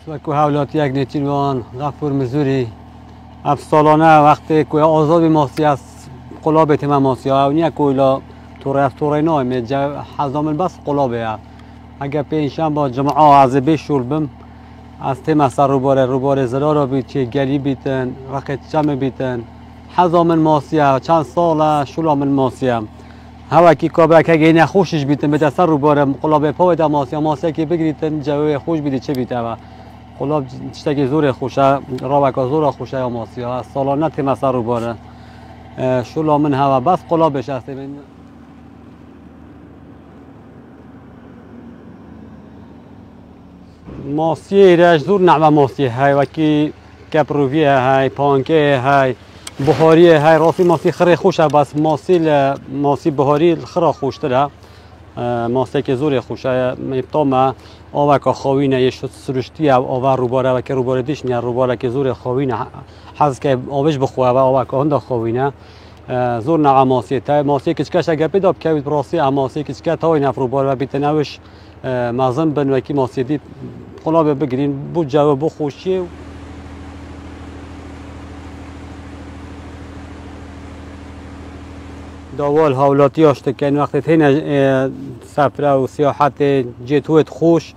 سوکو حولاتی یک نیتیروان غفور مزوری افسالانه وقتی که آزاد ماسی است قلاب تیم ماسی ها اونیه کویلا توره نای می حزام بس قلابه اگر پیشم با جماعه از بشول بم از تیم سر روباره زرارا بیت که گلی بیتن وقت چم بیتن حزام ماسی ها چند سال شلام ماسی ها هوا کی کابرا که گینه خوشش بیتن به دست روباره قلاب پای د ماسی که بگیریتن جوی خوش بیت چه بیت و قلاب چتگی زور خوشه راوکا زور خوشه یا ماسی ها سالانه تیم سر روباره شلام هوا بس قلابش است ماسی رش زور نعمه ماسی های وکی کپرووی های پانکه های بهاری های راستی ماسی خری خوشه بس ماسی بهاری خرا خوش تره ماسی که زور خوشه میتام آوکا خوینه یه سرشتی آور روباره و که روباره دیش نه روباره که زور خوینه حس که آبش بخواه و آوکا هنده خوینه زور نعمه ماسی تا ماسی کچکش اگر پیدا بکوید راستی ماسی کچکش تای نفر روباره و بیتنوش مازن بن وکی ماسی دی قلاب بگیرین بو جو بو خوشی داوال حولاتی آشته که این وقت تین سفره و سیاحت جتوت خوش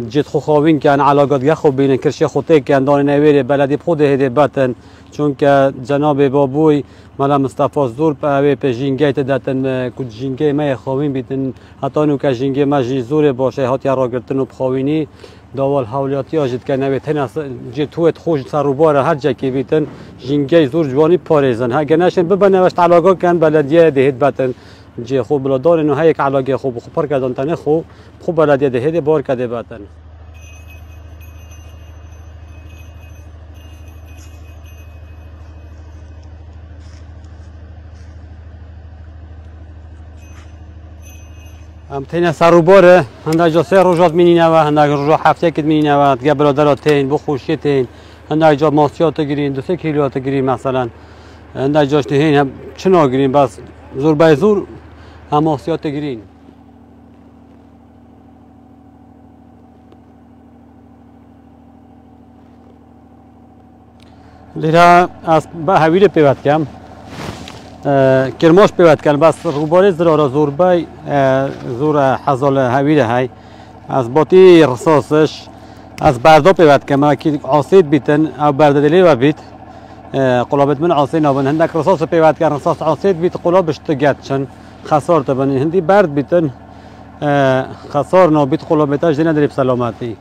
جت خوابین که علاقات گه خوب بینن کرشه خوته که دان نویره بلدی خود هده بتن چون که جناب بابوی مالا مصطفی زور به جینگه دادن که جینگه ما خوابین بیتن حتی نو که جینگه ما زور باشه هات یا راگرتن و بخوابینی داوال حولاتی آجد که نوی تن جتوت خوش سروباره هر جا که بیتن جینگه زور جوانی پاریزن ها گناشن ببنوشت علاقه کن بلدیه دهید بتن جه خوب بلادار نو های یک علاقه خوب پر کردن تنه خوب بلدیه دهید بار کرده بتن ام تین سروباره هنده جا سه روزات مینینه و هنده روزا هفته کد مینینه و دیگه برادرات تین بخوشی تین هنده جا ماسیات گیرین 2-3 کیلوات گیرین مثلا هنده جاش تین چنا گیرین بس زور بای زور هم ماسیات گیرین لیره از به هویره پیوت کم کرماش پیوت کن بس روباره زرارا زور بای زور حزال هویره های از باتی رصاصش از بردا پیوت کن که عاصید بیتن او برددلی و بیت قلابت من عاصید نابن هندک رصاص پیوت کن رصاص عاصید بیت قلابش تگت چن خسار تبنی هندی برد بیتن خسار نابیت قلابتاش دینا دریب سلامتی